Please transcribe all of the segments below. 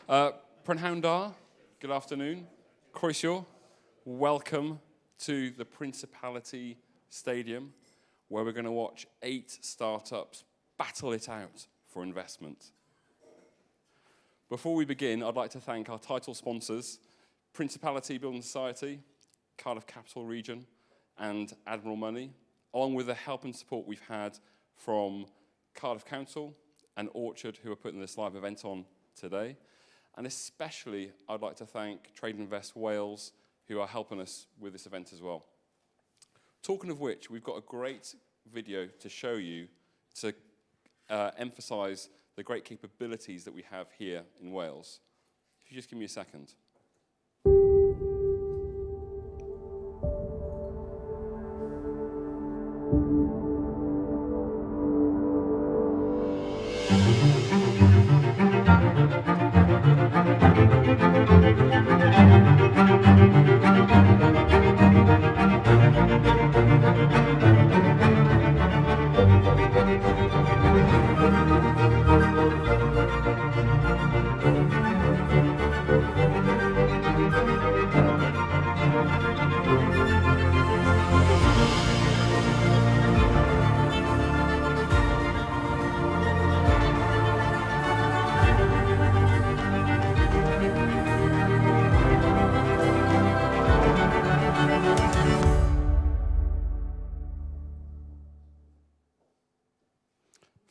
Prenhoundar, good afternoon. Croeso, welcome to the Principality Stadium, where we're going to watch 8 startups battle it out for investment. Before we begin, I'd like to thank our title sponsors, Principality Building Society, Cardiff Capital Region, and Admiral Money, along with the help and support we've had from Cardiff Council and Orchard, who are putting this live event on today. And especially, I'd like to thank Trade Invest Wales, who are helping us with this event as well. Talking of which, we've got a great video to show you to emphasize the great capabilities that we have here in Wales. If you just give me a second.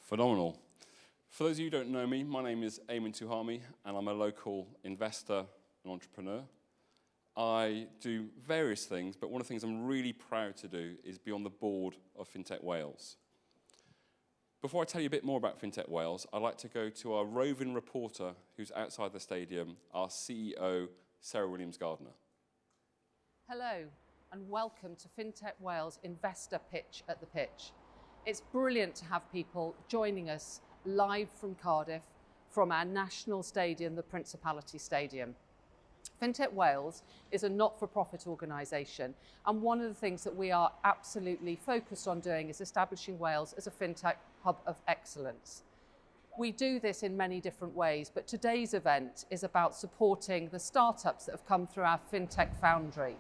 Phenomenal. For those of you who don't know me, my name is Eamon Tuhami, and I'm a local investor and entrepreneur. I do various things, but one of the things I'm really proud to do is be on the board of FinTech Wales. Before I tell you a bit more about FinTech Wales, I'd like to go to our roving reporter who's outside the stadium, our CEO, Sarah Williams-Gardner. Hello, and welcome to FinTech Wales Investor Pitch at the Pitch. It's brilliant to have people joining us live from Cardiff, from our national stadium, the Principality Stadium. FinTech Wales is a not-for-profit organisation, and one of the things that we are absolutely focused on doing is establishing Wales as a FinTech hub of excellence. We do this in many different ways, but today's event is about supporting the startups that have come through our FinTech Foundry.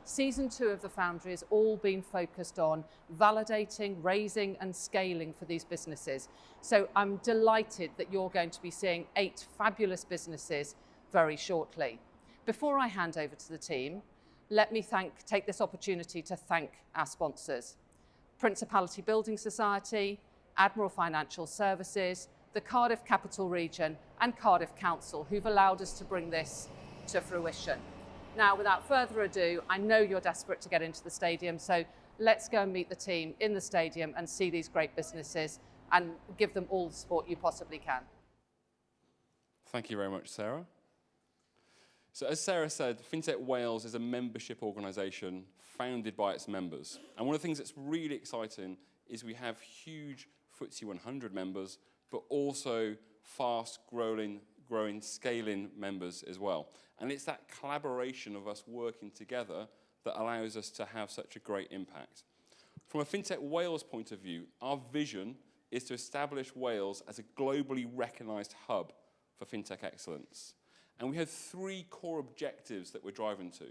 Season 2 of the Foundry has all been focused on validating, raising and scaling for these businesses. So I'm delighted that you're going to be seeing 8 fabulous businesses very shortly. Before I hand over to the team, let me take this opportunity to thank our sponsors. Principality Building Society, Admiral Financial Services, the Cardiff Capital Region and Cardiff Council, who've allowed us to bring this to fruition. Now, without further ado, I know you're desperate to get into the stadium, so let's go and meet the team in the stadium and see these great businesses and give them all the support you possibly can. Thank you very much, Sarah. So as Sarah said, FinTech Wales is a membership organisation founded by its members. And one of the things that's really exciting is we have huge FTSE 100 members, but also fast-growing, scaling members as well. And it's that collaboration of us working together that allows us to have such a great impact. From a FinTech Wales point of view, our vision is to establish Wales as a globally recognised hub for FinTech excellence. And we have 3 core objectives that we're driving to.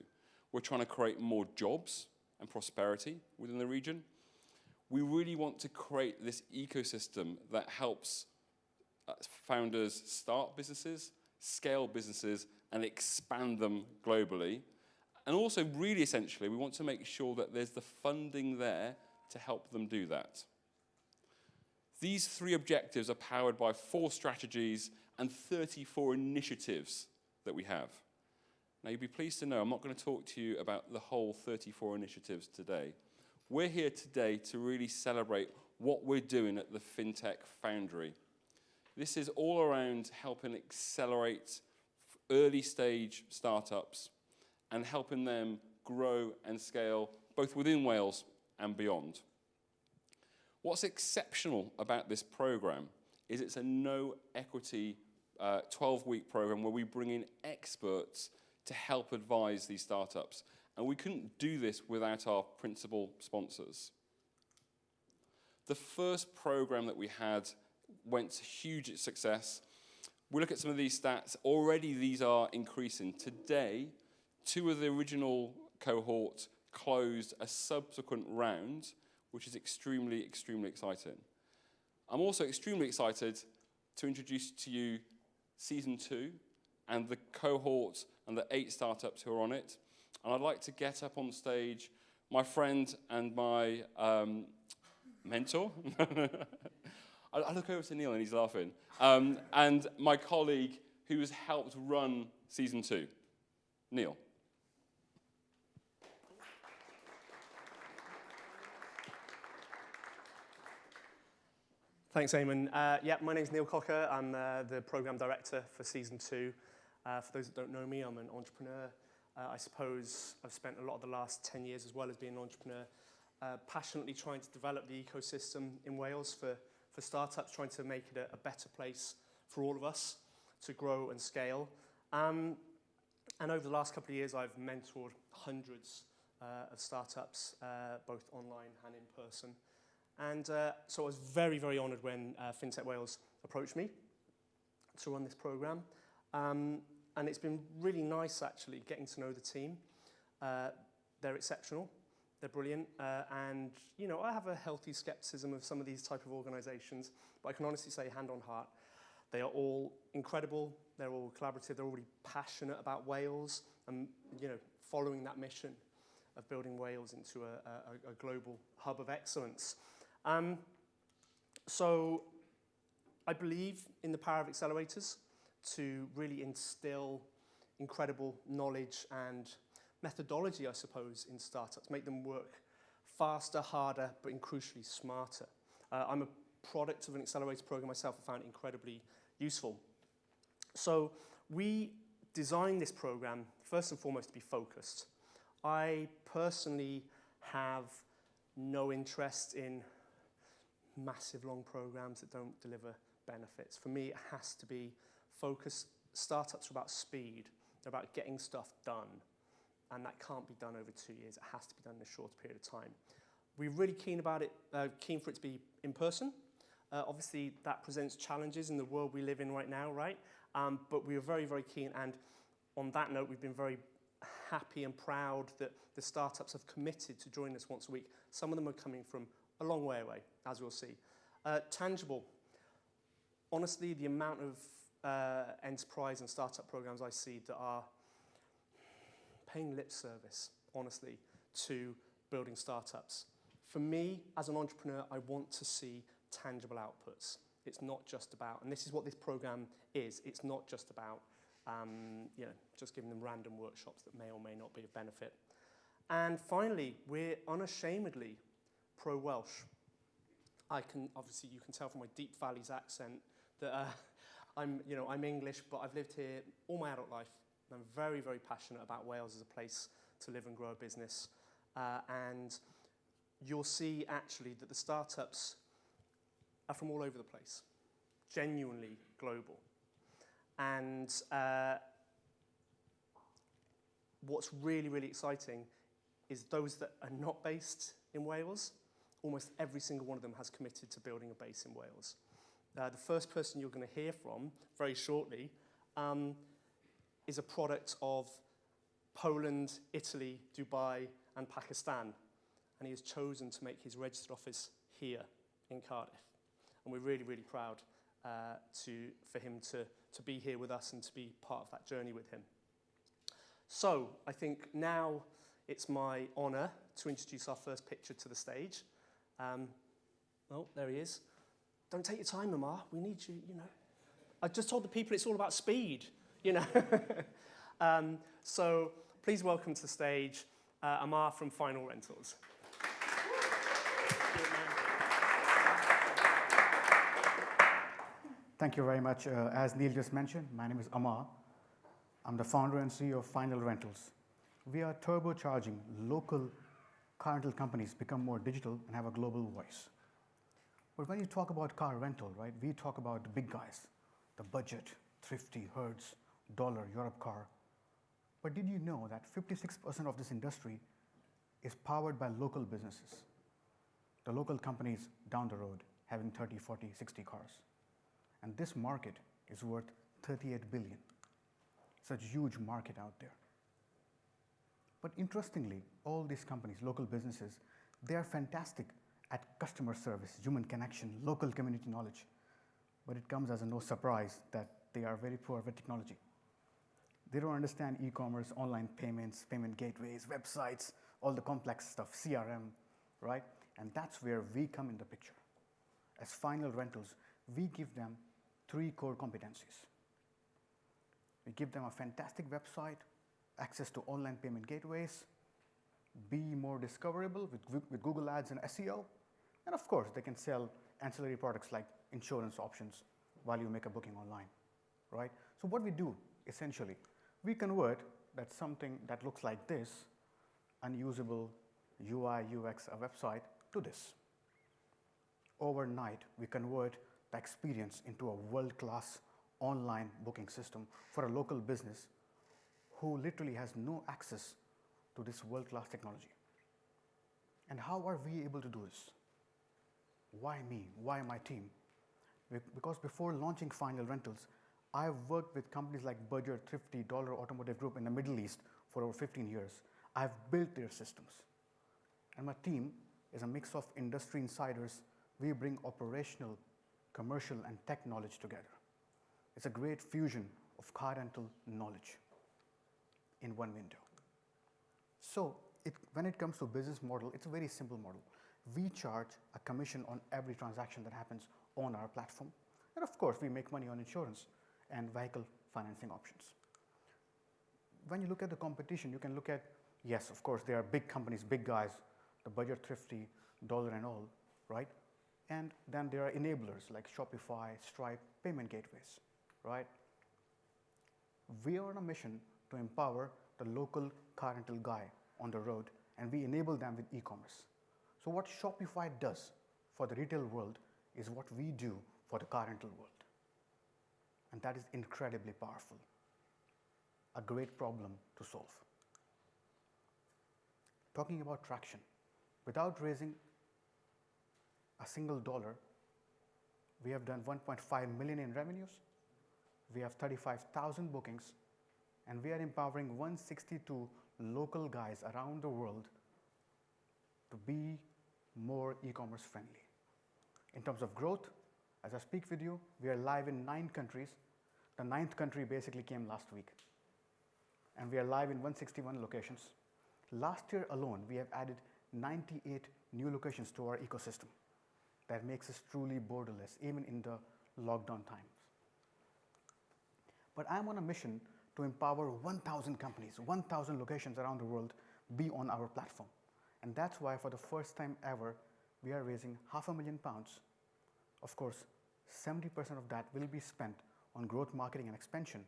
We're trying to create more jobs and prosperity within the region. We really want to create this ecosystem that helps founders start businesses, scale businesses, and expand them globally. And also, really essentially, we want to make sure that there's the funding there to help them do that. These 3 objectives are powered by 4 strategies and 34 initiatives that we have. Now, you'll be pleased to know I'm not going to talk to you about the whole 34 initiatives today. We're here today to really celebrate what we're doing at the FinTech Foundry. This is all around helping accelerate early stage startups and helping them grow and scale both within Wales and beyond. What's exceptional about this program is it's a no equity 12-week program where we bring in experts to help advise these startups. And we couldn't do this without our principal sponsors. The first program that we had went to huge success. We look at some of these stats. Already these are increasing. Today, 2 of the original cohort closed a subsequent round, which is extremely, extremely exciting. I'm also extremely excited to introduce to you Season 2 and the cohort and the 8 startups who are on it. And I'd like to get up on stage my friend and my mentor. I look over to Neil and he's laughing. And my colleague who has helped run Season 2. Neil. Thanks, Eamon. Yeah, my name's Neil Cocker. I'm the program director for Season 2. For those that don't know me, I'm an entrepreneur. I suppose I've spent a lot of the last 10 years as well as being an entrepreneur, passionately trying to develop the ecosystem in Wales for startups, trying to make it a better place for all of us to grow and scale. And over the last couple of years, I've mentored hundreds of startups, both online and in person. And so I was very, very honoured when FinTech Wales approached me to run this programme. And it's been really nice, actually, getting to know the team. They're exceptional. They're brilliant. And, you know, I have a healthy scepticism of some of these type of organisations, but I can honestly say, hand on heart, they are all incredible. They're all collaborative. They're already passionate about Wales and, you know, following that mission of building Wales into a global hub of excellence. So I believe in the power of accelerators to really instill incredible knowledge and methodology, I suppose, in startups, make them work faster, harder, but crucially smarter. I'm a product of an accelerator program myself. I found it incredibly useful. So we designed this program, first and foremost, to be focused. I personally have no interest in massive long programs that don't deliver benefits. For me, it has to be focused. Startups are about speed. They're about getting stuff done. And that can't be done over 2 years. It has to be done in a short period of time. We're really keen about it, keen for it to be in person. Obviously, that presents challenges in the world we live in right now, right? But we are very, very keen. And on that note, we've been very happy and proud that the startups have committed to join us once a week. Some of them are coming from a long way away, as we'll see. Tangible. Honestly, the amount of enterprise and startup programs I see that are paying lip service, honestly, to building startups. For me, as an entrepreneur, I want to see tangible outputs. It's not just about, and this is what this program is, it's not just about you know, just giving them random workshops that may or may not be of benefit. And finally, we're unashamedly pro-Welsh. Obviously, you can tell from my Deep Valleys accent that I'm English, but I've lived here all my adult life. I'm very, very passionate about Wales as a place to live and grow a business. And you'll see, actually, that the startups are from all over the place, genuinely global. And what's really, really exciting is those that are not based in Wales, almost every single one of them has committed to building a base in Wales. The first person you're going to hear from very shortly is a product of Poland, Italy, Dubai, and Pakistan. And he has chosen to make his registered office here in Cardiff. And we're really, really proud for him to be here with us and to be part of that journey with him. So I think now it's my honour to introduce our first pitcher to the stage. Oh, there he is. Don't take your time, Amar. We need you, you know. I just told the people it's all about speed, you know. So please welcome to the stage Amar from Final Rentals. Thank you very much. As Neil just mentioned, my name is Amar. I'm the founder and CEO of Final Rentals. We are turbocharging local car rental companies become more digital and have a global voice. But when you talk about car rental, right, we talk about the big guys, the budget, thrifty, Hertz, dollar, Europe car. But did you know that 56% of this industry is powered by local businesses? The local companies down the road having 30, 40, 60 cars. And this market is worth 38 billion. Such huge market out there. But interestingly, all these companies, local businesses, they are fantastic at customer service, human connection, local community knowledge. But it comes as a no surprise that they are very poor with technology. They don't understand e-commerce, online payments, payment gateways, websites, all the complex stuff, CRM, right? And that's where we come in the picture. As Final Rentals, we give them 3 core competencies. We give them a fantastic website, access to online payment gateways, be more discoverable with Google Ads and SEO, and of course, they can sell ancillary products like insurance options while you make a booking online, right? So what we do, essentially, we convert that something that looks like this, unusable UI, UX, a website, to this. Overnight, we convert the experience into a world-class online booking system for a local business who literally has no access to this world-class technology. And how are we able to do this? Why me? Why my team? Because before launching Final Rentals, I've worked with companies like Berger, Thrifty, Dollar Automotive Group in the Middle East for over 15 years. I've built their systems. And my team is a mix of industry insiders. We bring operational, commercial, and tech knowledge together. It's a great fusion of car rental knowledge in one window. So when it comes to business model, it's a very simple model. We charge a commission on every transaction that happens on our platform. And of course, we make money on insurance and vehicle financing options. When you look at the competition, you can look at, yes, of course, there are big companies, big guys, the Budget, Thrifty, Dollar and all, right? And then there are enablers like Shopify, Stripe, payment gateways, right? We are on a mission to empower the local car rental guy on the road, and we enable them with e-commerce. So what Shopify does for the retail world is what we do for the car rental world. And that is incredibly powerful. A great problem to solve. Talking about traction, without raising a single dollar, we have done 1.5 million in revenues. We have 35,000 bookings, and we are empowering 162 local guys around the world to be more e-commerce friendly. In terms of growth, as I speak with you, we are live in 9 countries. The 9th country basically came last week. And we are live in 161 locations. Last year alone, we have added 98 new locations to our ecosystem. That makes us truly borderless, even in the lockdown times. But I'm on a mission to empower 1,000 companies, 1,000 locations around the world be on our platform. And that's why for the first time ever, we are raising £500,000. Of course, 70% of that will be spent on growth marketing and expansion,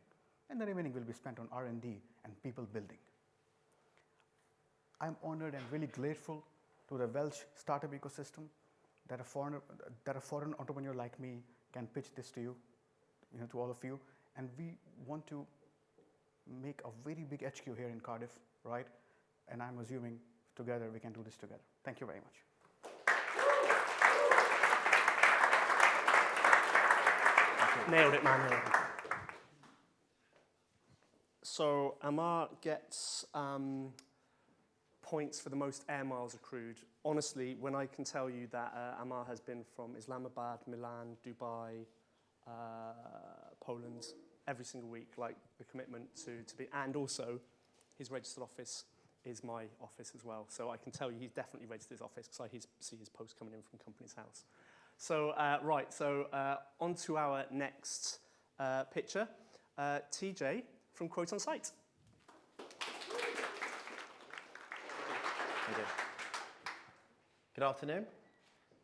and the remaining will be spent on R&D and people building. I'm honored and really grateful to the Welsh startup ecosystem that a foreign entrepreneur like me can pitch this to you, to all of you. And we want to make a very big HQ here in Cardiff, right? And I'm assuming together we can do this together. Thank you very much. Nailed it, man. So Amar gets points for the most air miles accrued. Honestly, when I can tell you that Amar has been from Islamabad, Milan, Dubai, Poland, every single week, like the commitment to be, and also his registered office is my office as well. So I can tell you he's definitely registered his office because I see his posts coming in from Company's House. So, on to our next picture. TJ from Quote On Site. Thank you. Good afternoon.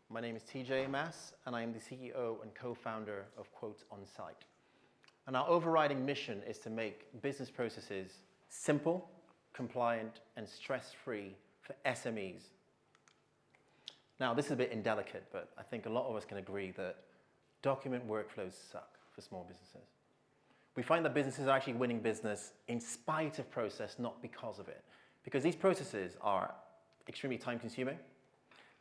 My name is TJ Mass, and I am the CEO and co-founder of Quote On Site. And our overriding mission is to make business processes simple, compliant, and stress-free for SMEs. Now, this is a bit indelicate, but I think a lot of us can agree that document workflows suck for small businesses. We find that businesses are actually winning business in spite of process, not because of it. Because these processes are extremely time-consuming.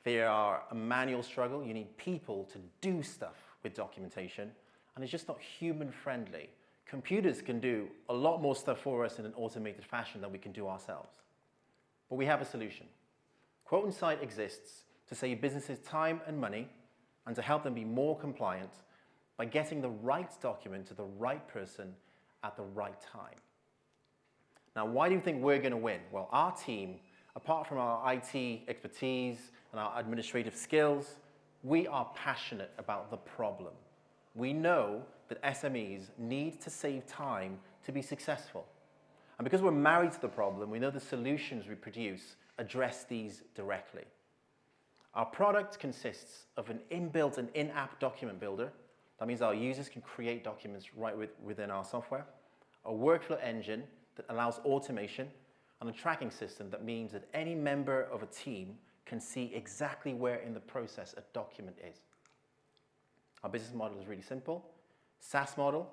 They are a manual struggle. You need people to do stuff with documentation, and it's just not human-friendly Computers can do a lot more stuff for us in an automated fashion than we can do ourselves. But we have a solution. Quote Insight exists to save businesses time and money and to help them be more compliant by getting the right document to the right person at the right time. Now, why do you think we're going to win? Well, our team, apart from our IT expertise and our administrative skills, we are passionate about the problem. We know that SMEs need to save time to be successful. And because we're married to the problem, we know the solutions we produce address these directly. Our product consists of an inbuilt and in-app document builder. That means our users can create documents right within our software. A workflow engine that allows automation, and a tracking system that means that any member of a team can see exactly where in the process a document is. Our business model is really simple. SaaS model,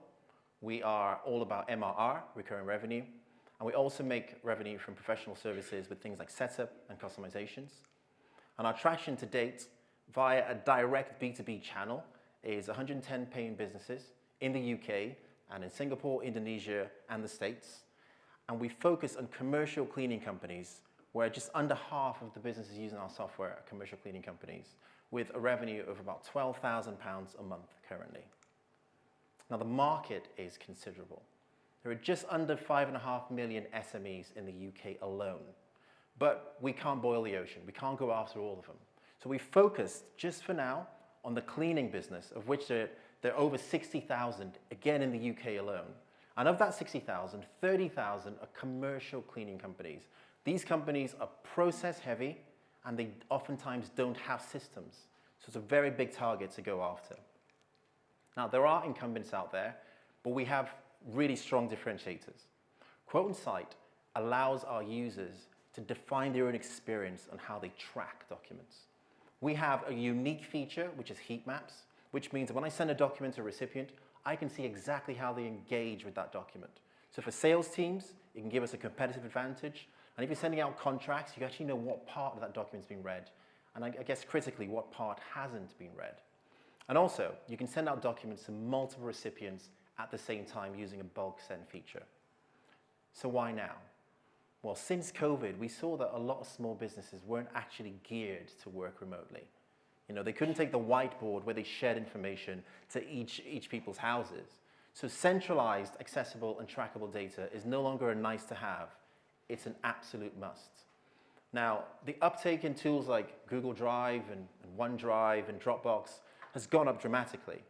we are all about MRR, recurring revenue, and we also make revenue from professional services with things like setup and customizations. And our traction to date via a direct B2B channel is 110 paying businesses in the UK and in Singapore, Indonesia, and the States. And we focus on commercial cleaning companies, where just under half of the businesses using our software are commercial cleaning companies, with a revenue of about £12,000 a month currently. Now, the market is considerable. There are just under 5.5 million SMEs in the UK alone. But we can't boil the ocean. We can't go after all of them. So we focused, just for now, on the cleaning business, of which there are over 60,000, again in the UK alone. And of that 60,000, 30,000 are commercial cleaning companies. These companies are process heavy, and they oftentimes don't have systems. So it's a very big target to go after. Now, there are incumbents out there, but we have really strong differentiators. Quote Insight allows our users to define their own experience on how they track documents. We have a unique feature, which is heat maps, which means that when I send a document to a recipient, I can see exactly how they engage with that document. So for sales teams, it can give us a competitive advantage. And if you're sending out contracts, you actually know what part of that document's been read. And I guess critically, what part hasn't been read. And also, you can send out documents to multiple recipients at the same time using a bulk send feature. So why now? Well, since COVID, we saw that a lot of small businesses weren't actually geared to work remotely. You know, they couldn't take the whiteboard where they shared information to each people's houses. So centralized, accessible, and trackable data is no longer a nice to have. It's an absolute must. Now, the uptake in tools like Google Drive and OneDrive and Dropbox has gone up dramatically.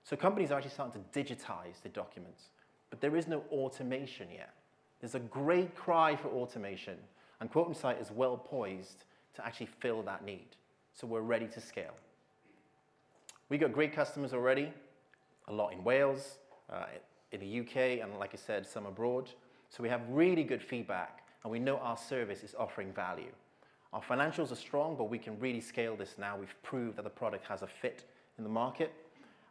So companies are actually starting to digitize their documents, but there is no automation yet. There's a great cry for automation, and Quote Insight is well poised to actually fill that need. So we're ready to scale. We got great customers already, a lot in Wales, in the UK, and like I said, some abroad. So we have really good feedback, and we know our service is offering value. Our financials are strong, but we can really scale this now. We've proved that the product has a fit in the market.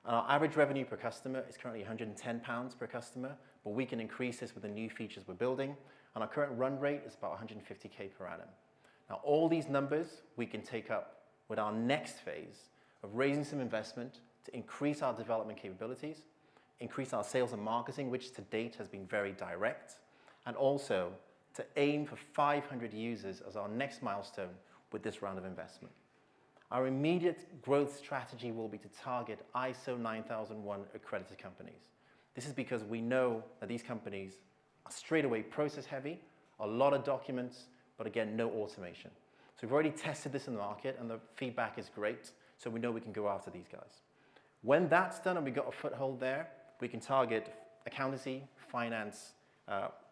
And our average revenue per customer is currently £110 per customer, but we can increase this with the new features we're building. And our current run rate is about 150K per annum. Now, all these numbers we can take up with our next phase of raising some investment to increase our development capabilities, increase our sales and marketing, which to date has been very direct, and also to aim for 500 users as our next milestone with this round of investment. Our immediate growth strategy will be to target ISO 9001 accredited companies. This is because we know that these companies are straight away process heavy, a lot of documents, but again, no automation. So we've already tested this in the market, and the feedback is great, so we know we can go after these guys. When that's done and we've got a foothold there, we can target accountancy, finance,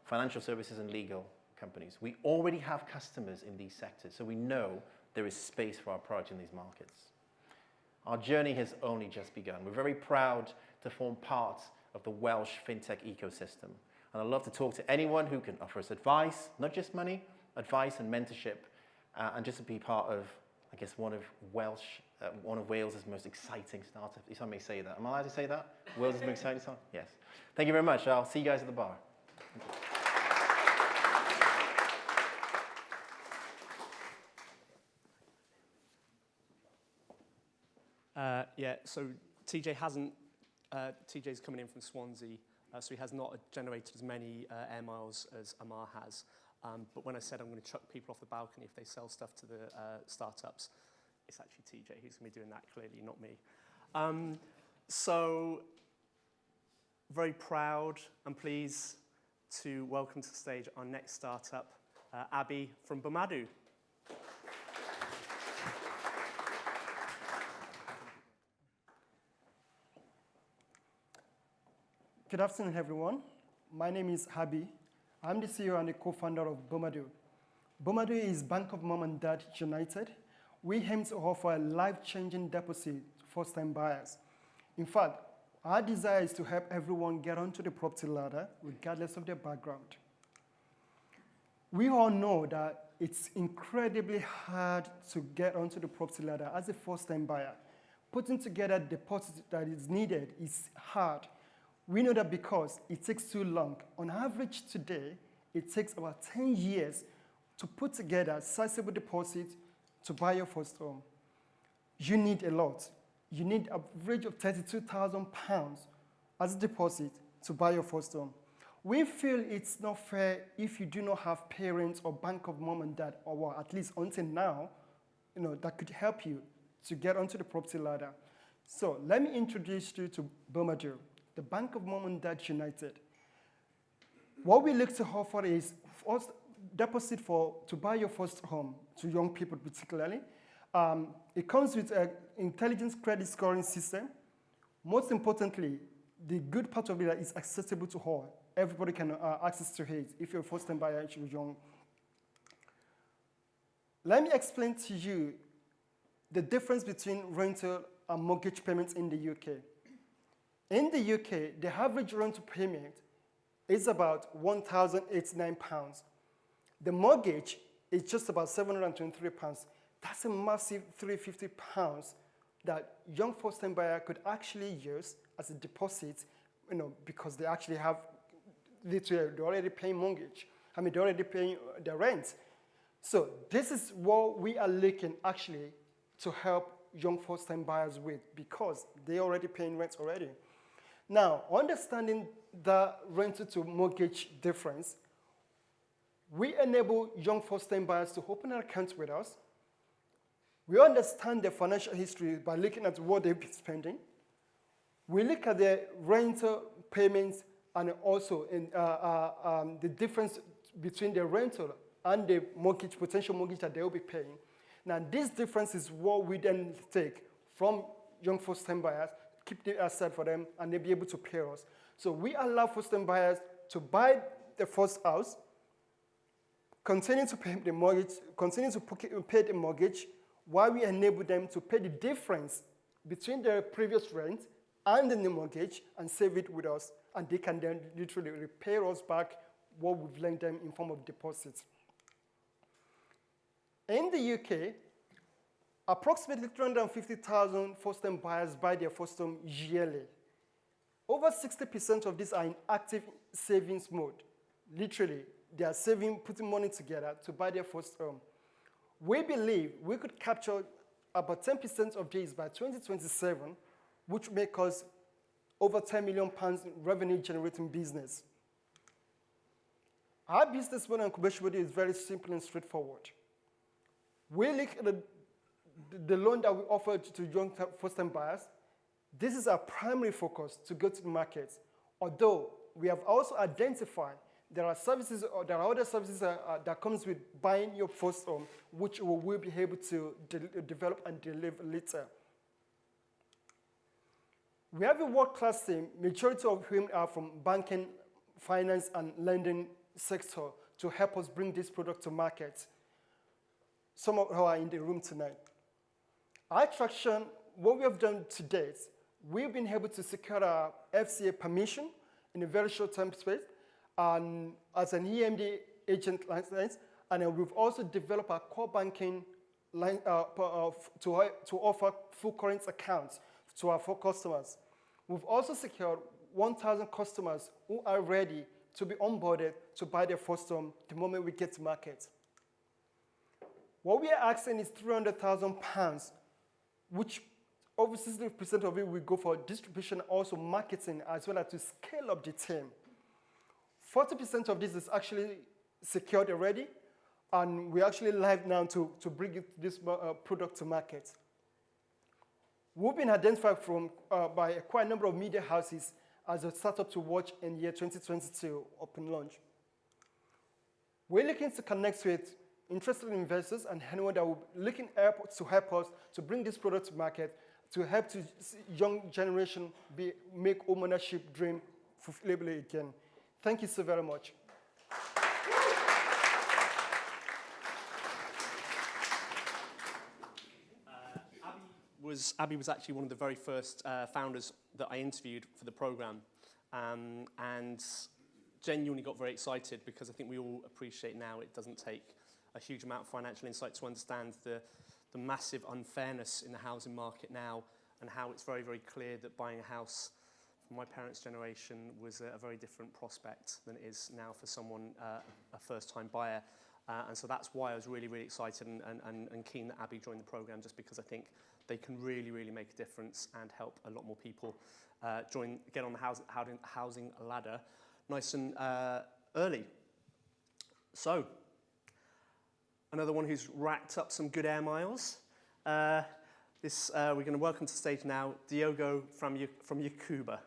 financial services, and legal companies. We already have customers in these sectors, so we know there is space for our product in these markets. Our journey has only just begun. We're very proud to form part of the Welsh FinTech ecosystem. And I'd love to talk to anyone who can offer us advice, not just money, advice and mentorship, and just to be part of, I guess, one of Wales's most exciting startups, if I may say that. Am I allowed to say that? Wales's most exciting startup? Yes. Thank you very much. I'll see you guys at the bar. Yeah, so TJ's coming in from Swansea So he has not generated as many air miles as Amar has. But when I said I'm going to chuck people off the balcony if they sell stuff to the startups, it's actually TJ who's going to be doing that, clearly, not me. So very proud and pleased to welcome to the stage our next startup, Abby from Bomadu. Good afternoon, everyone. My name is Habi. I'm the CEO and the co-founder of Bomadu. Bomadu is Bank of Mom and Dad United. We aim to offer a life-changing deposit to first-time buyers. In fact, our desire is to help everyone get onto the property ladder, regardless of their background. We all know that it's incredibly hard to get onto the property ladder as a first-time buyer. Putting together a deposit that is needed is hard. We know that because it takes too long. On average today, it takes about 10 years to put together a sizable deposit to buy your first home. You need a lot. You need an average of £32,000 as a deposit to buy your first home. We feel it's not fair if you do not have parents or Bank of Mom and Dad, or at least until now, that could help you to get onto the property ladder. So let me introduce you to Bomadu, the Bank of Mom and Dad United. What we look to offer is first deposit to buy your first home, to young people particularly. It comes with an intelligent credit scoring system. Most importantly, the good part of it is accessible to all. Everybody can access to it if you're a first-time buyer and you're young. Let me explain to you the difference between rental and mortgage payments in the UK. In the UK, the average rental payment is about £1,089. The mortgage is just about £723. That's a massive £350 that young first-time buyer could actually use as a deposit, because they actually have, they're already paying mortgage. They're already paying the rent. So this is what we are looking actually to help young first-time buyers with, because they're already paying rent already. Now, understanding the rental to mortgage difference, we enable young first-time buyers to open an account with us. We understand their financial history by looking at what they've been spending. We look at their rental payments and also the difference between the rental and the mortgage, potential mortgage that they will be paying. Now, this difference is what we then take from young first-time buyers, keep it aside for them, and they'll be able to pay us. So we allow first-time buyers to buy the first house, continue to pay the mortgage, continue to pay the mortgage, while we enable them to pay the difference between their previous rent and the new mortgage and save it with us, and they can then literally repay us back what we've lent them in form of deposits. In the UK, approximately 350,000 first-time buyers buy their first home yearly. Over 60% of these are in active savings mode. Literally, they are saving, putting money together to buy their first home. We believe we could capture about 10% of these by 2027, which will make us over £10 million revenue-generating business. Our business model and commercial model is very simple and straightforward. We look at the loan that we offer to young first-time buyers. This is our primary focus to go to the market. Although we have also identified there are services, or there are other services that comes with buying your first home, which we will be able to develop and deliver later. We have a world-class team, majority of whom are from banking, finance, and lending sector to help us bring this product to market. Some of who are in the room tonight. Our traction, what we have done to date, we've been able to secure our FCA permission in a very short time space, and as an EMD agent license, and we've also developed our core banking line, to offer full current accounts to our 4 customers. We've also secured 1,000 customers who are ready to be onboarded to buy their first home the moment we get to market. What we are asking is £300,000, which over 60% of it will go for distribution, also marketing, as well as to scale up the team. 40% of this is actually secured already, and we're actually live now to bring this product to market. We've been identified by quite a number of media houses as a startup to watch in year 2022 open launch. We're looking to connect with interested investors and anyone that will be looking to help us to bring this product to market, to help the young generation make home ownership dream fulfillable again. Thank you so very much. Abby was actually one of the very first founders that I interviewed for the program, and genuinely got very excited because I think we all appreciate now it doesn't take a huge amount of financial insight to understand the massive unfairness in the housing market now, and how it's very, very clear that buying a house for my parents' generation was a very different prospect than it is now for someone, a first-time buyer. And so that's why I was really, really excited and keen that Abby joined the program, just because I think they can really, really make a difference and help a lot more people get on the housing ladder nice and early. So, another one who's racked up some good air miles. We're going to welcome to the stage now Diogo from Yacooba.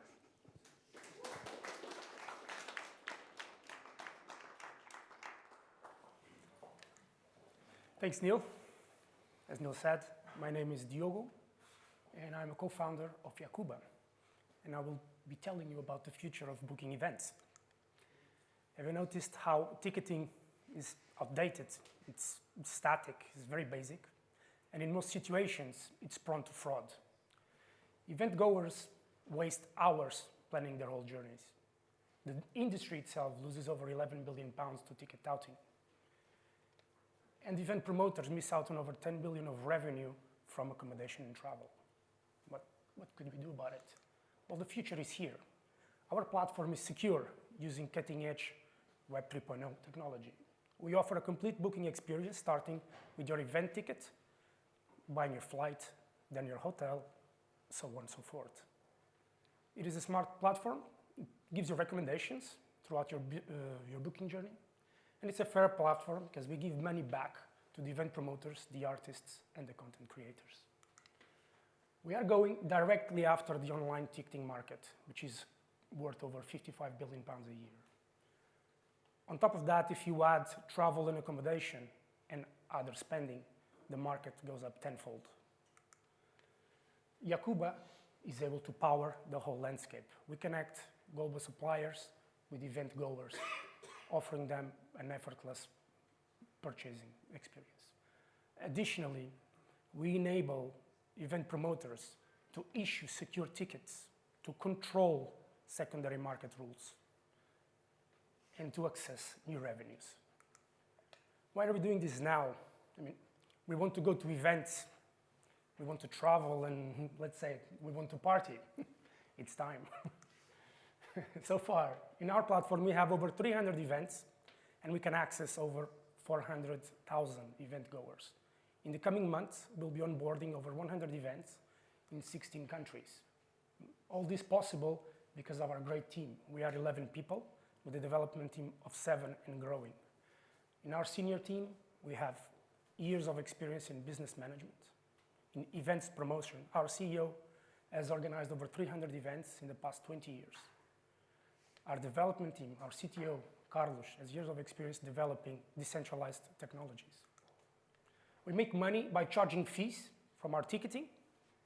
Thanks, Neil. As Neil said, my name is Diogo, and I'm a co-founder of Yacooba, and I will be telling you about the future of booking events. Have you noticed how ticketing is outdated? It's static, it's very basic, and in most situations, it's prone to fraud. Event goers waste hours planning their whole journeys. The industry itself loses over 11 billion pounds to ticket touting. And event promoters miss out on over 10 billion of revenue from accommodation and travel. What could we do about it? Well, the future is here. Our platform is secure using cutting-edge Web 3.0 technology. We offer a complete booking experience starting with your event ticket, buying your flight, then your hotel, so on and so forth. It is a smart platform. It gives you recommendations throughout your booking journey. And it's a fair platform because we give money back to the event promoters, the artists, and the content creators. We are going directly after the online ticketing market, which is worth over 55 billion pounds a year. On top of that, if you add travel and accommodation and other spending, the market goes up tenfold. Yacooba is able to power the whole landscape. We connect global suppliers with event goers, offering them an effortless purchasing experience. Additionally, we enable event promoters to issue secure tickets, to control secondary market rules, and to access new revenues. Why are we doing this now? I mean, we want to go to events, we want to travel, and let's say we want to party. It's time. So far, in our platform, we have over 300 events, and we can access over 400,000 event goers. In the coming months, we'll be onboarding over 100 events in 16 countries. All this possible because of our great team. We are 11 people with a development team of 7 and growing. In our senior team, we have years of experience in business management, in events promotion. Our CEO has organized over 300 events in the past 20 years. Our development team, our CTO, Carlos, has years of experience developing decentralized technologies. We make money by charging fees from our ticketing,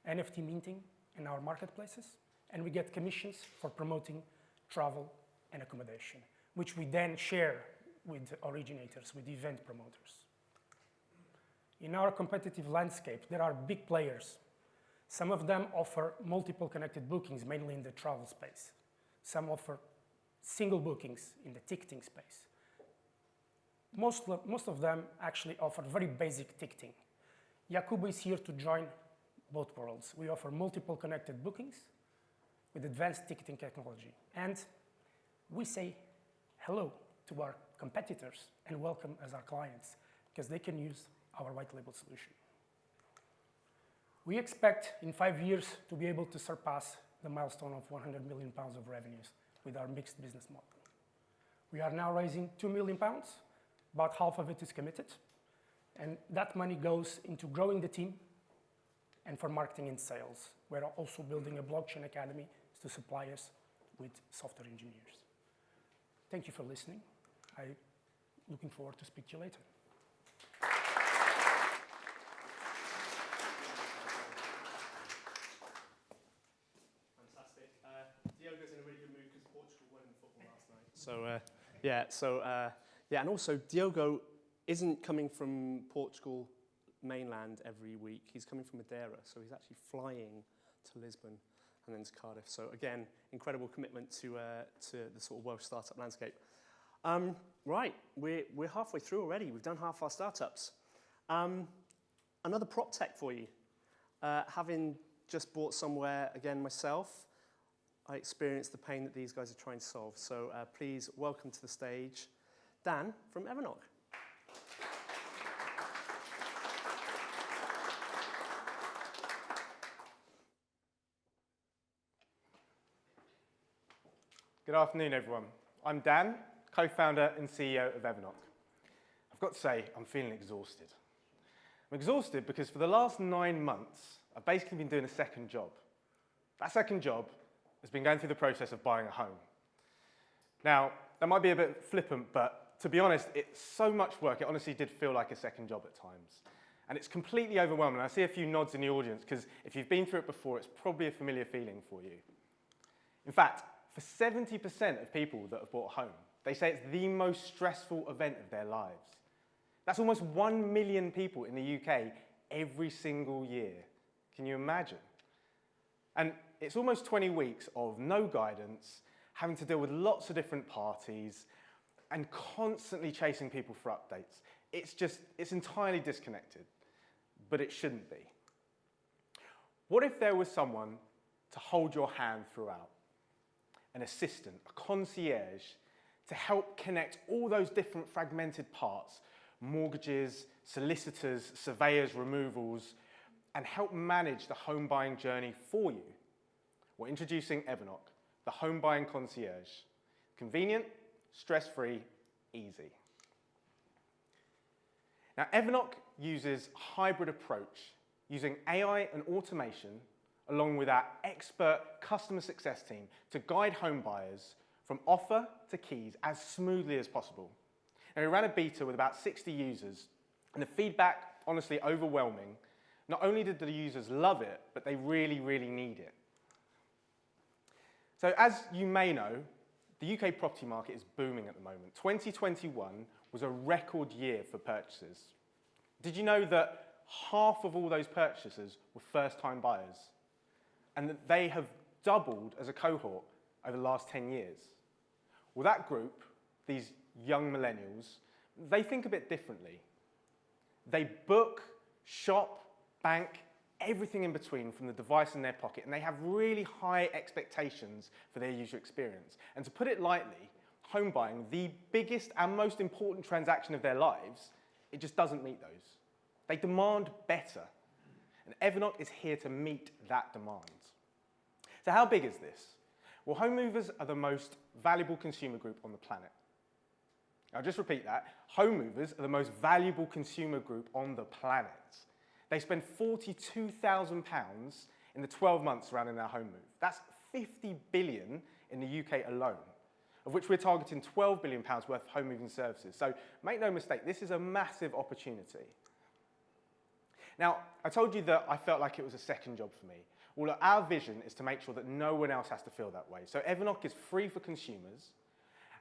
NFT minting, and our marketplaces, and we get commissions for promoting travel and accommodation, which we then share with originators, with event promoters. In our competitive landscape, there are big players. Some of them offer multiple connected bookings, mainly in the travel space. Some offer single bookings in the ticketing space. Most of them actually offer very basic ticketing. Yacooba is here to join both worlds. We offer multiple connected bookings with advanced ticketing technology. And we say hello to our competitors and welcome as our clients because they can use our white label solution. We expect in 5 years to be able to surpass the milestone of 100 million pounds of revenues with our mixed business model. We are now raising 2 million pounds, about half of it is committed, and that money goes into growing the team and for marketing and sales. We're also building a blockchain academy to supply us with software engineers. Thank you for listening. I'm looking forward to speak to you later. Fantastic. Diogo's in a really good mood because Portugal won in football last night. And also Diogo isn't coming from Portugal mainland every week. He's coming from Madeira, so he's actually flying to Lisbon and then to Cardiff. So again, incredible commitment to the sort of Welsh startup landscape. Right, we're halfway through already. We've done half our startups. Another prop tech for you. Having just bought somewhere again myself, I experienced the pain that these guys are trying to solve. So please welcome to the stage Dan from EverKnock. Good afternoon, everyone. I'm Dan, co-founder and CEO of EverKnock. I've got to say, I'm feeling exhausted. I'm exhausted because for the last 9 months, I've basically been doing a second job. That second job has been going through the process of buying a home. Now, that might be a bit flippant, but to be honest, it's so much work, it honestly did feel like a second job at times. And it's completely overwhelming. I see a few nods in the audience, because if you've been through it before, it's probably a familiar feeling for you. In fact, for 70% of people that have bought a home, they say it's the most stressful event of their lives. That's almost 1 million people in the UK every single year. Can you imagine? And it's almost 20 weeks of no guidance, having to deal with lots of different parties, and constantly chasing people for updates. It's entirely disconnected, but it shouldn't be. What if there was someone to hold your hand throughout? An assistant, a concierge, to help connect all those different fragmented parts, mortgages, solicitors, surveyors, removals, and help manage the home buying journey for you. We're introducing EverKnock, the home buying concierge. Convenient, stress-free, easy. Now, EverKnock uses a hybrid approach, using AI and automation along with our expert customer success team to guide home buyers from offer to keys as smoothly as possible. Now, we ran a beta with about 60 users, and the feedback, honestly overwhelming. Not only did the users love it, but they really, really need it. So as you may know, the UK property market is booming at the moment. 2021 was a record year for purchases. Did you know that half of all those purchasers were first-time buyers? And that they have doubled as a cohort over the last 10 years. Well, that group, these young millennials, they think a bit differently. They book, shop, bank, everything in between from the device in their pocket, and they have really high expectations for their user experience. And to put it lightly, home buying, the biggest and most important transaction of their lives, it just doesn't meet those. They demand better. And EverKnock is here to meet that demand. So how big is this? Well, home movers are the most valuable consumer group on the planet. I'll just repeat that. Home movers are the most valuable consumer group on the planet. They spend £42,000 in the 12 months surrounding their home move. That's 50 billion in the UK alone, of which we're targeting £12 billion worth of home moving services. So make no mistake, this is a massive opportunity. Now, I told you that I felt like it was a second job for me. Well, look, our vision is to make sure that no one else has to feel that way. So EverKnock is free for consumers,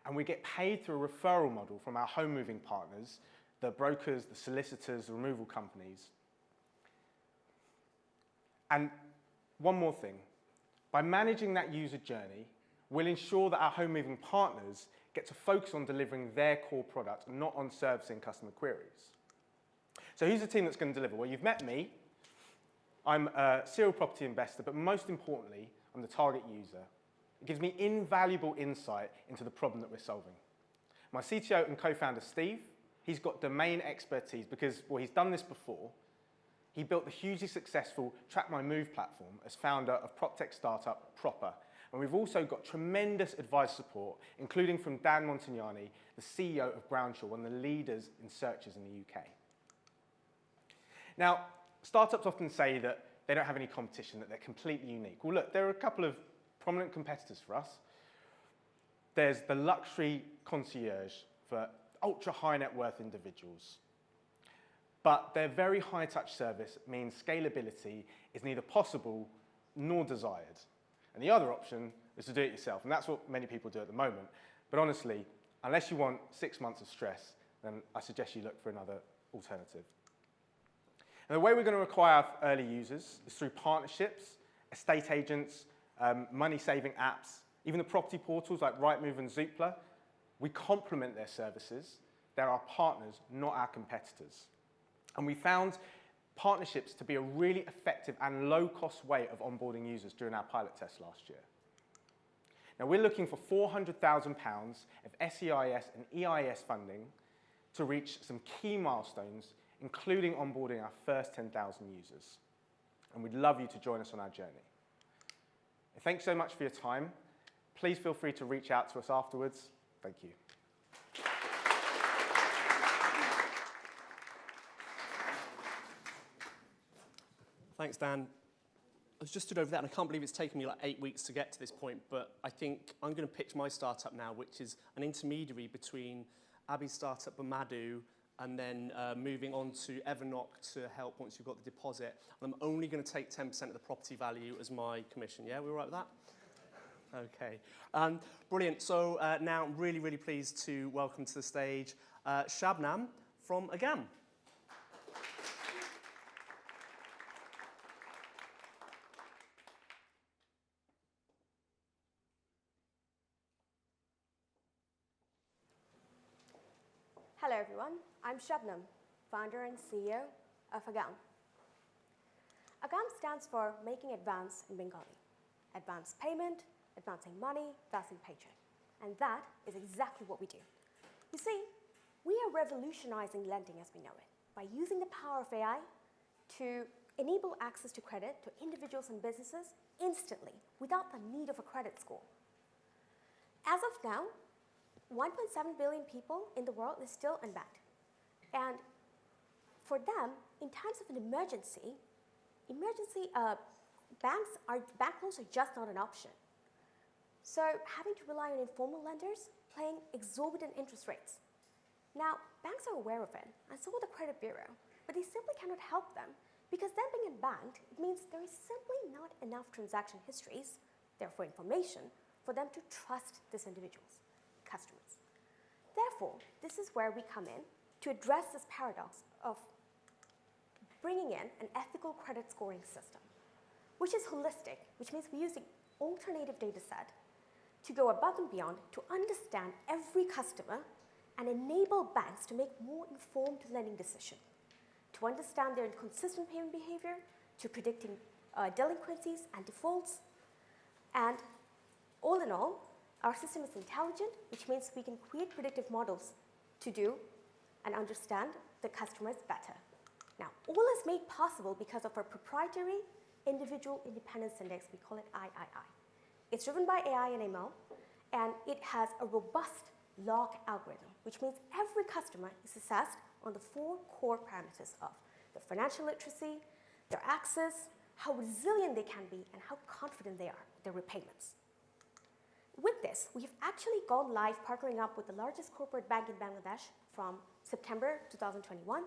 and we get paid through a referral model from our home moving partners, the brokers, the solicitors, the removal companies. And one more thing, by managing that user journey, we'll ensure that our home moving partners get to focus on delivering their core product, not on servicing customer queries. So who's the team that's going to deliver? Well, you've met me. I'm a serial property investor, but most importantly, I'm the target user. It gives me invaluable insight into the problem that we're solving. My CTO and co-founder, Steve, he's got domain expertise because, well, he's done this before. he built the hugely successful Track My Move platform as founder of PropTech startup Proper. And we've also got tremendous advice support, including from Dan Montagnani, the CEO of Brownshaw, one of the leaders in searches in the UK. Now, startups often say that they don't have any competition, that they're completely unique. Well, look, there are a couple of prominent competitors for us. There's the luxury concierge for ultra high net worth individuals. But their very high touch service means scalability is neither possible nor desired. And the other option is to do it yourself. And that's what many people do at the moment. But honestly, unless you want 6 months of stress, then I suggest you look for another alternative. And the way we're going to acquire early users is through partnerships, estate agents, money-saving apps, even the property portals like Rightmove and Zoopla. We complement their services. They're our partners, not our competitors. And we found partnerships to be a really effective and low-cost way of onboarding users during our pilot test last year. Now, we're looking for £400,000 of SEIS and EIS funding to reach some key milestones, including onboarding our first 10,000 users. And we'd love you to join us on our journey. Thanks so much for your time. Please feel free to reach out to us afterwards. Thank you. Thanks, Dan. I was just stood over there, and I can't believe it's taken me like 8 weeks to get to this point, but I think I'm going to pitch my startup now, which is an intermediary between Abby's startup, Bomadu, and then moving on to EverKnock to help once you've got the deposit. And I'm only going to take 10% of the property value as my commission. Yeah, we all right with that? Okay. Brilliant. So now I'm really, really pleased to welcome to the stage Shabnam from Agam. Hello everyone, I'm Shabnam, founder and CEO of Agam. Agam stands for Making Advance in Bengali. Advance payment, advancing money, advancing paycheck. And that is exactly what we do. You see, we are revolutionizing lending as we know it by using the power of AI to enable access to credit to individuals and businesses instantly without the need of a credit score. As of now, 1.7 billion people in the world is still unbanked. And for them, in times of an emergency, bank loans are just not an option. So having to rely on informal lenders paying exorbitant interest rates. Now, banks are aware of it, and so will the credit bureau, but they simply cannot help them because them being unbanked, it means there is simply not enough transaction histories, therefore information, for them to trust these individuals. Customers. Therefore, this is where we come in to address this paradox of bringing in an ethical credit scoring system, which is holistic, which means we use the alternative data set to go above and beyond to understand every customer and enable banks to make more informed lending decisions, to understand their inconsistent payment behavior, to predicting delinquencies and defaults. And all in all, our system is intelligent, which means we can create predictive models to do and understand the customers better. Now, all is made possible because of our proprietary Individual Independence Index. We call it III. It's driven by AI and ML, and it has a robust log algorithm, which means every customer is assessed on the 4 core parameters of their financial literacy, their access, how resilient they can be, and how confident they are with their repayments. With this, we have actually gone live partnering up with the largest corporate bank in Bangladesh from September 2021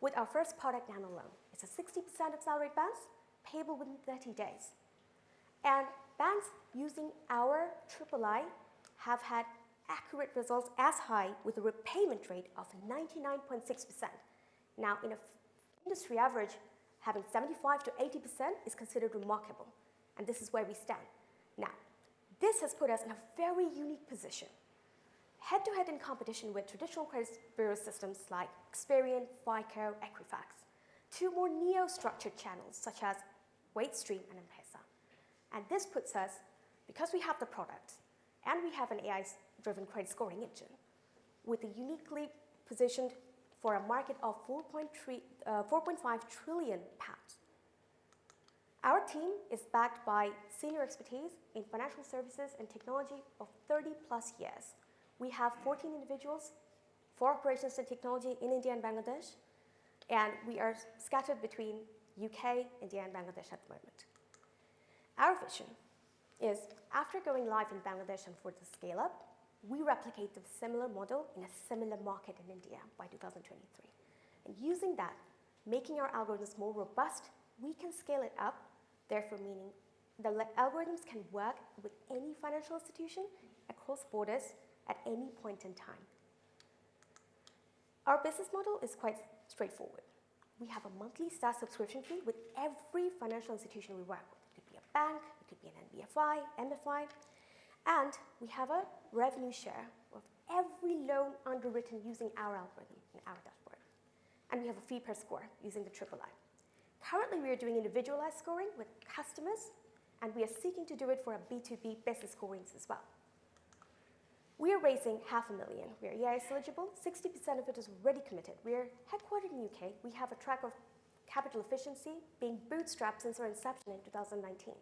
with our first product, Nano Loan. It's a 60% accelerated bounce, payable within 30 days. And banks using our III have had accurate results as high with a repayment rate of 99.6%. Now, in an industry average, having 75 to 80% is considered remarkable. And this is where we stand. Now, this has put us in a very unique position, head-to-head in competition with traditional credit bureau systems like Experian, FICO, Equifax, to more neo-structured channels such as WaitStream and M-Pesa. And this puts us, because we have the product and we have an AI-driven credit scoring engine, with a uniquely positioned for a market of 4.5 trillion pounds. Our team is backed by senior expertise in financial services and technology of 30 plus years. We have 14 individuals, 4 operations and technology in India and Bangladesh, and we are scattered between UK, India, and Bangladesh at the moment. Our vision is, after going live in Bangladesh and for the scale up, we replicate the similar model in a similar market in India by 2023. And using that, making our algorithms more robust, we can scale it up, therefore meaning the algorithms can work with any financial institution across borders at any point in time. Our business model is quite straightforward. We have a monthly SaaS subscription fee with every financial institution we work with. It could be a bank, it could be an NBFI, MFI, and we have a revenue share of every loan underwritten using our algorithm in our dashboard. And we have a fee per score using the triple I. Currently, we are doing individualized scoring with customers, and we are seeking to do it for a B2B business scorings as well. We are raising $500,000. We are EIS eligible. 60% of it is already committed. We are headquartered in the UK. We have a track of capital efficiency being bootstrapped since our inception in 2019.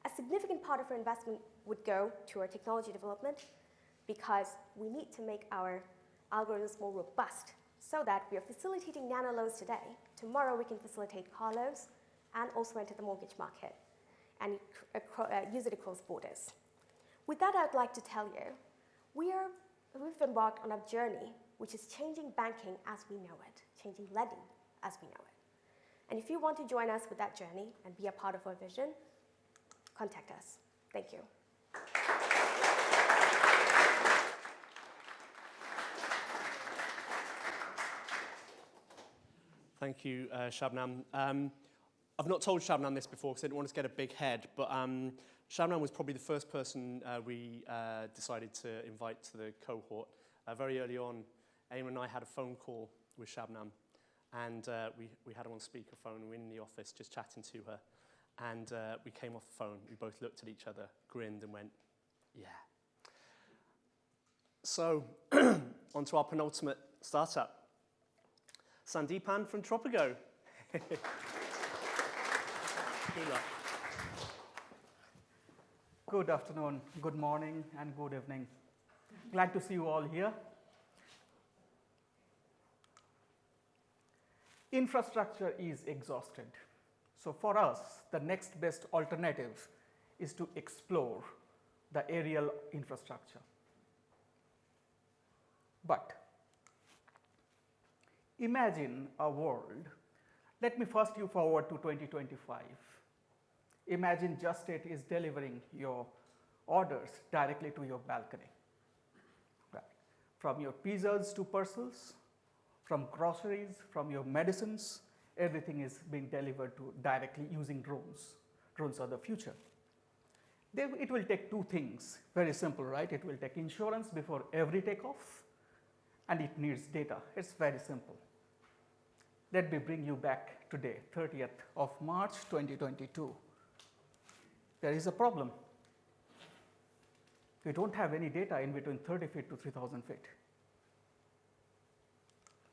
A significant part of our investment would go to our technology development because we need to make our algorithms more robust so that we are facilitating nano loans today. Tomorrow we can facilitate car loans and also enter the mortgage market and use it across borders. With that, I'd like to tell you, we've embarked on a journey which is changing banking as we know it, changing lending as we know it. And if you want to join us with that journey and be a part of our vision, contact us. Thank you. Thank you, Shabnam. I've not told Shabnam this before because I didn't want us to get a big head, but Shabnam was probably the first person we decided to invite to the cohort. Very early on, Eamon and I had a phone call with Shabnam, and we had her on speakerphone. We were in the office just chatting to her, and we came off the phone. We both looked at each other, grinned, and went, yeah. So, on to our penultimate startup. Sandeepan from TropoGo. Good luck. Good afternoon, good morning, and good evening. Glad to see you all here. Infrastructure is exhausted. So for us, the next best alternative is to explore the aerial infrastructure. But imagine a world. Let me first you forward to 2025. Imagine Just Eat is delivering your orders directly to your balcony. Right. From your pizzas to parcels, from groceries, from your medicines, everything is being delivered to directly using drones. Drones are the future. It will take 2 things, very simple, right? It will take insurance before every takeoff, and it needs data. It's very simple. Let me bring you back today, 30th of March, 2022. There is a problem. We don't have any data in between 30 feet to 3,000 feet.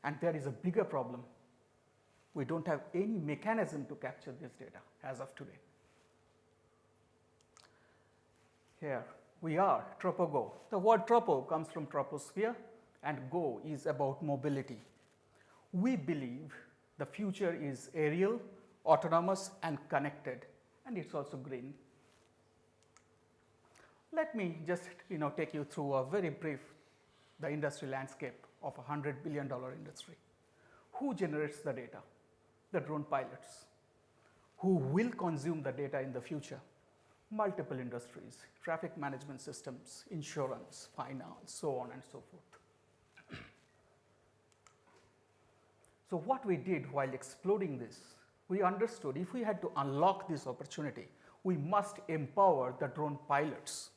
And there is a bigger problem. We don't have any mechanism to capture this data as of today. Here we are, TropoGo. The word tropo comes from troposphere, and go is about mobility. We believe the future is aerial, autonomous, and connected, and it's also green. Let me just take you through a very brief, the industry landscape of a $100 billion industry. Who generates the data? The drone pilots. Who will consume the data in the future? Multiple industries, traffic management systems, insurance, finance, so on and so forth. So what we did while exploring this, we understood if we had to unlock this opportunity, we must empower the drone pilots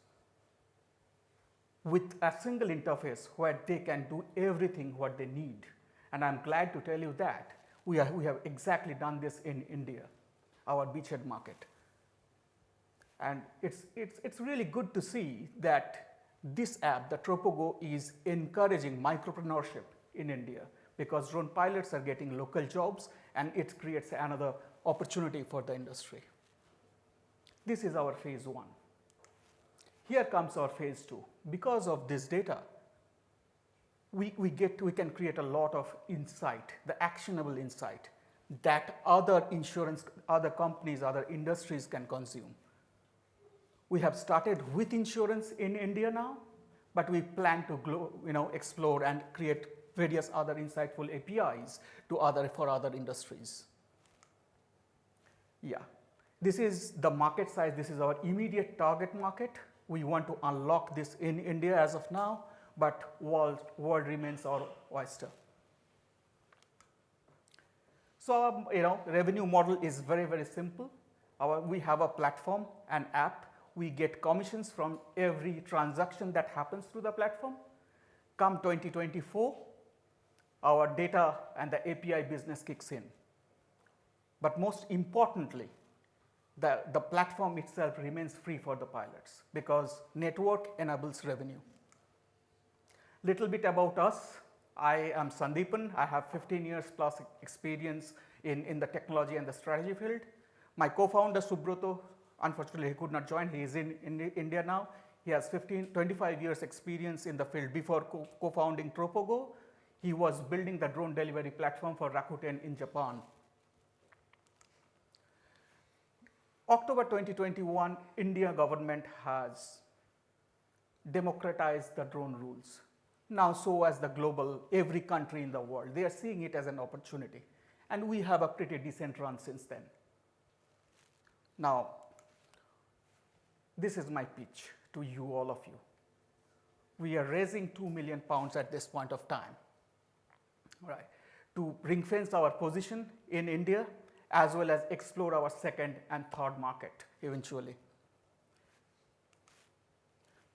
with a single interface where they can do everything what they need. And I'm glad to tell you that we have exactly done this in India, our beachhead market. And it's really good to see that this app, the TropoGo, is encouraging micropreneurship in India. because drone pilots are getting local jobs, and it creates another opportunity for the industry. This is our phase 1. Here comes our phase 2. Because of this data, we can create a lot of insight, the actionable insight that other companies, other industries can consume. We have started with insurance in India now, but we plan to explore and create various other insightful APIs for other industries. Yeah, this is the market size. This is our immediate target market. We want to unlock this in India as of now, but world remains our oyster. So, revenue model is very, very simple. We have a platform, an app. We get commissions from every transaction that happens through the platform. Come 2024, our data and the API business kicks in. But most importantly, the platform itself remains free for the pilots because network enables revenue. Little bit about us. I am Sandeepan. I have 15 years plus experience in the technology and the strategy field. My co-founder Subroto, unfortunately he could not join. He is in India now. He has 25 years experience in the field before co-founding TropoGo. He was building the drone delivery platform for Rakuten in Japan. October 2021, India government has democratized the drone rules. Now so as the global, every country in the world, they are seeing it as an opportunity. And we have a pretty decent run since then. Now, this is my pitch to you, all of you. We are raising £2 million at this point of time, right, to ring-fence our position in India, as well as explore our second and third market eventually.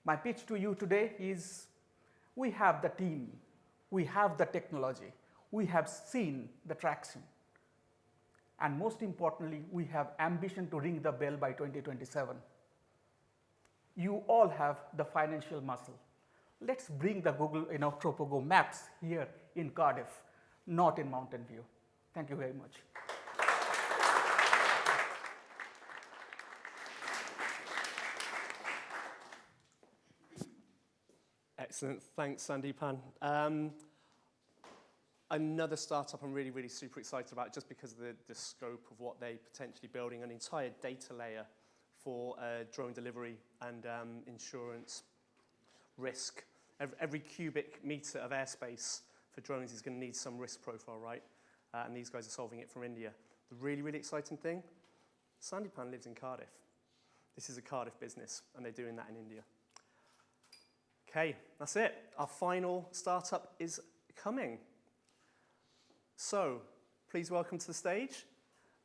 My pitch to you today is we have the team, we have the technology, we have seen the traction, and most importantly, we have ambition to ring the bell by 2027. You all have the financial muscle. Let's bring the Google, TropoGo maps here in Cardiff, not in Mountain View. Thank you very much. Excellent. Thanks, Sandeepan. Another startup I'm really, really super excited about just because of the scope of what they're potentially building, an entire data layer for drone delivery and insurance risk. Every cubic meter of airspace for drones is going to need some risk profile, right? And these guys are solving it from India. The really, really exciting thing, Sandeepan lives in Cardiff. This is a Cardiff business, and they're doing that in India. Okay, that's it. Our final startup is coming. So, please welcome to the stage,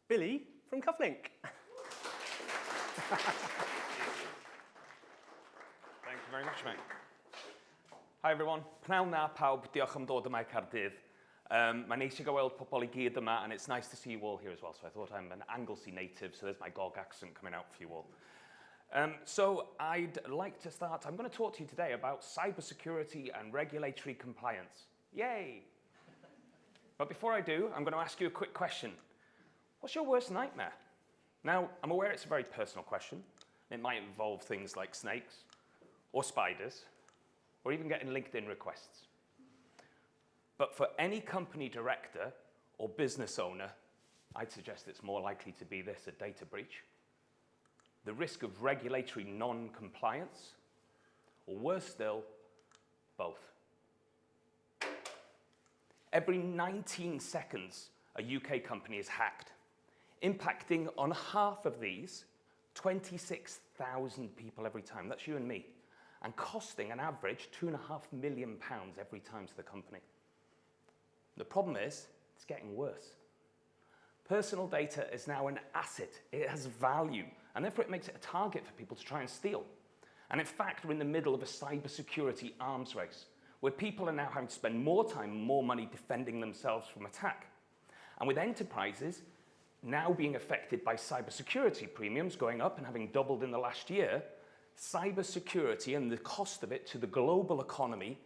Billy from CuffLink. Thank you very much, mate. Hi everyone. Pnawn na pawb, diolch am dod yma I Caerdydd. Mae'n neis I gweld pobl I gyd yma, and it's nice to see you all here as well. So I thought I'm an Anglesey native, so there's my GOG accent coming out for you all. So I'd like to start. I'm going to talk to you today about cybersecurity and regulatory compliance. Yay! But before I do, I'm going to ask you a quick question. What's your worst nightmare? Now, I'm aware it's a very personal question. It might involve things like snakes, or spiders, or even getting LinkedIn requests. But for any company director or business owner, I'd suggest it's more likely to be this, a data breach, the risk of regulatory non-compliance, or worse still, both. Every 19 seconds, a UK company is hacked, impacting on half of these 26,000 people every time. That's you and me. And costing an average £2.5 million every time to the company. The problem is, it's getting worse. Personal data is now an asset. It has value, and therefore it makes it a target for people to try and steal. And in fact, we're in the middle of a cybersecurity arms race, where people are now having to spend more time and more money defending themselves from attack. And with enterprises now being affected by cybersecurity premiums going up and having doubled in the last year, cybersecurity and the cost of it to the global economy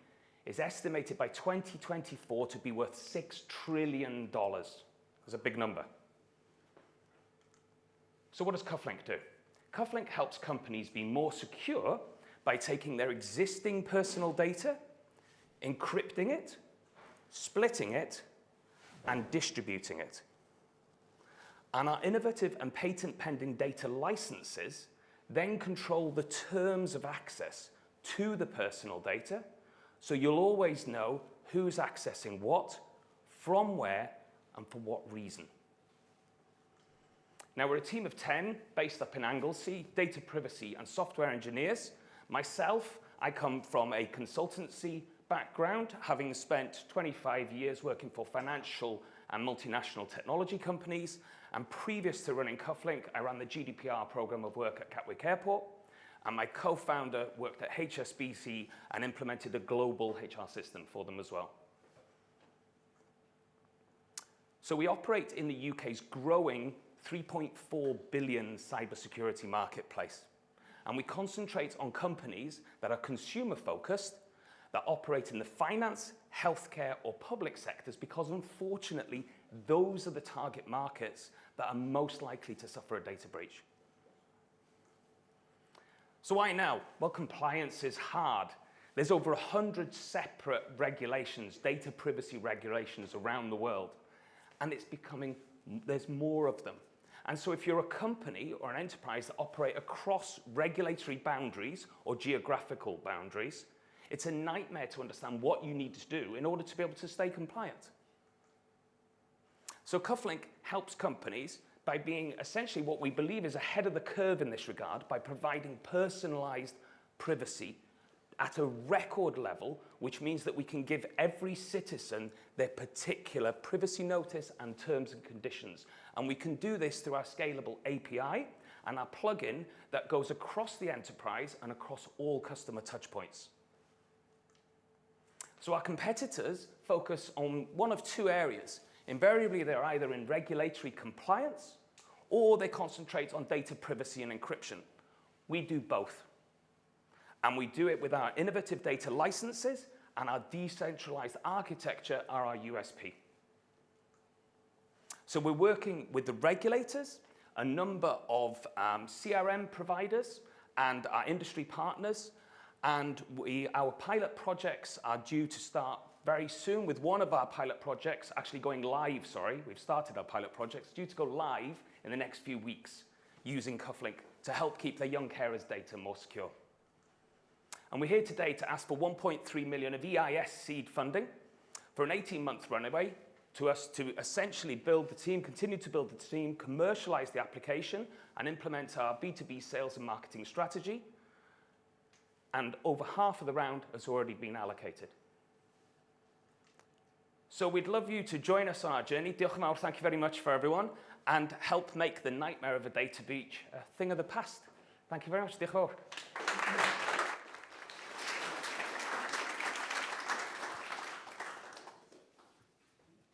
is estimated by 2024 to be worth $6 trillion. That's a big number. So what does CuffLink do? CuffLink helps companies be more secure by taking their existing personal data, encrypting it, splitting it, and distributing it. And our innovative and patent-pending data licenses then control the terms of access to the personal data, so you'll always know who's accessing what, from where, and for what reason. Now, we're a team of 10 based up in Anglesey, data privacy and software engineers. Myself, I come from a consultancy background, having spent 25 years working for financial and multinational technology companies. And previous to running CuffLink, I ran the GDPR program of work at Gatwick Airport. And my co-founder worked at HSBC and implemented a global HR system for them as well. So we operate in the UK's growing 3.4 billion cybersecurity marketplace. And we concentrate on companies that are consumer-focused, that operate in the finance, healthcare, or public sectors, because unfortunately, those are the target markets that are most likely to suffer a data breach. So why now? Well, compliance is hard. There's over 100 separate regulations, data privacy regulations around the world. And it's becoming, there's more of them. And so if you're a company or an enterprise that operate across regulatory boundaries or geographical boundaries, it's a nightmare to understand what you need to do in order to be able to stay compliant. So CuffLink helps companies by being essentially what we believe is ahead of the curve in this regard, by providing personalized privacy at a record level, which means that we can give every citizen their particular privacy notice and terms and conditions. And we can do this through our scalable API and our plugin that goes across the enterprise and across all customer touchpoints. So our competitors focus on one of two areas. Invariably, they're either in regulatory compliance or they concentrate on data privacy and encryption. We do both. And we do it with our innovative data licenses, and our decentralized architecture are our USP. So we're working with the regulators, a number of CRM providers, and our industry partners. And our pilot projects are due to start very soon, with one of our pilot projects actually going live, We've started our pilot projects, due to go live in the next few weeks using CuffLink to help keep their young carers' data more secure. And we're here today to ask for 1.3 million of EIS seed funding for an 18-month runway to us to essentially build the team, continue to build the team, commercialize the application, and implement our B2B sales and marketing strategy. And over half of the round has already been allocated. So we'd love you to join us on our journey. Diolch yn fawr, thank you very much for everyone, and help make the nightmare of a data breach a thing of the past. Thank you very much. Diolch yn fawr.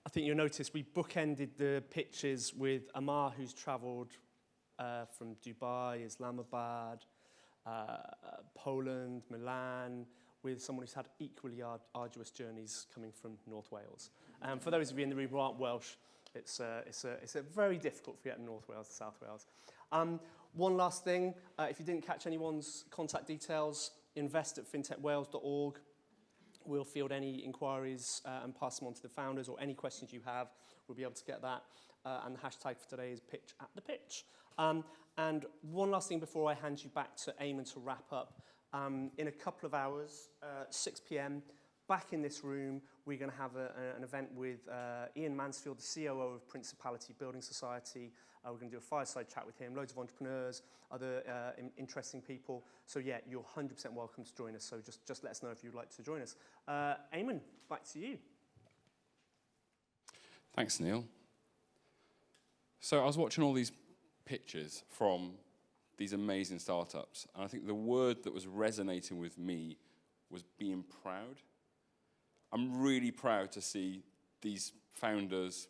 I think you'll notice we bookended the pitches with Amar, who's travelled from Dubai, Islamabad, Poland, Milan, with someone who's had equally arduous journeys coming from North Wales. For those of you in the room who aren't Welsh, it's a very difficult for getting North Wales to South Wales. One last thing, if you didn't catch anyone's contact details, invest@fintechwales.org. We'll field any inquiries and pass them on to the founders, or any questions you have, we'll be able to get that. And the hashtag for today is pitch at the pitch. And one last thing before I hand you back to Eamon to wrap up. In a couple of hours, 6 p.m, back in this room, we're going to have an event with Ian Mansfield, the COO of Principality Building Society. We're going to do a fireside chat with him, loads of entrepreneurs, other interesting people. So yeah, you're 100% welcome to join us. So just let us know if you'd like to join us. Eamon, back to you. Thanks, Neil. So I was watching all these pictures from these amazing startups, and I think the word that was resonating with me was being proud. I'm really proud to see these founders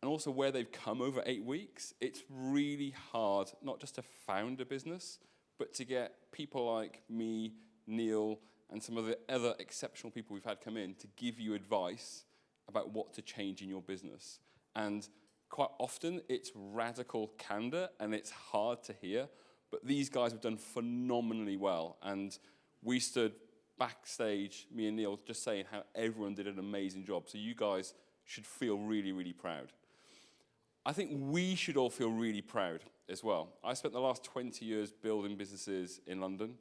and also where they've come over 8 weeks. It's really hard, not just to found a business, but to get people like me, Neil, and some of the other exceptional people we've had come in to give you advice about what to change in your business. And quite often, it's radical candor, and it's hard to hear, but these guys have done phenomenally well. And we stood backstage, me and Neil, just saying how everyone did an amazing job. So you guys should feel really, really proud. I think we should all feel really proud as well. I spent the last 20 years building businesses in London,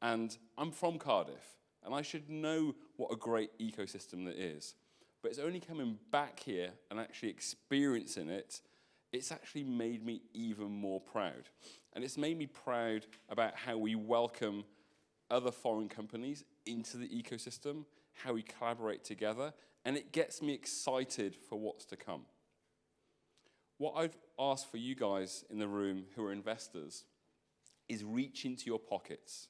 and I'm from Cardiff, and I should know what a great ecosystem that is. But it's only coming back here and actually experiencing it, it's actually made me even more proud. And it's made me proud about how we welcome other foreign companies into the ecosystem, how we collaborate together, and it gets me excited for what's to come. What I'd ask for you guys in the room who are investors is reach into your pockets.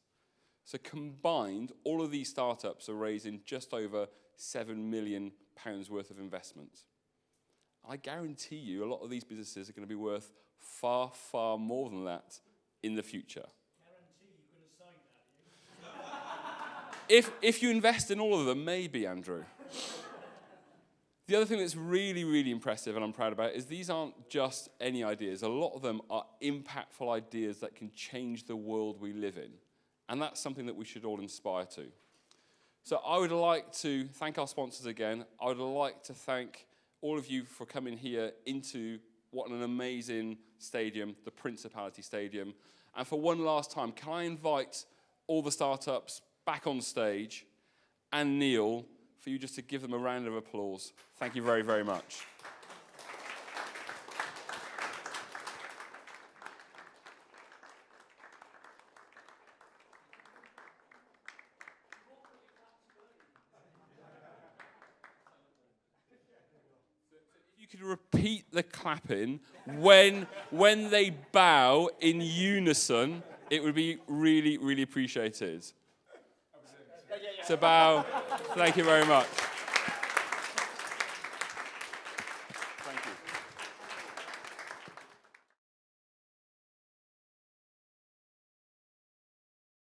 So combined, all of these startups are raising just over £7 million worth of investment. I guarantee you a lot of these businesses are going to be worth far, far more than that in the future. Guarantee you're going to sign that, If you invest in all of them, maybe, Andrew. The other thing that's really, really impressive and I'm proud about is these aren't just any ideas. A lot of them are impactful ideas that can change the world we live in. And that's something that we should all inspire to. So I would like to thank our sponsors again. I would like to thank all of you for coming here into what an amazing stadium, the Principality Stadium. And for one last time, can I invite all the startups back on stage and Neil for you just to give them a round of applause. Thank you very, very much. You could repeat the clapping when they bow in unison, it would be really, really appreciated. So bow. Thank you very much.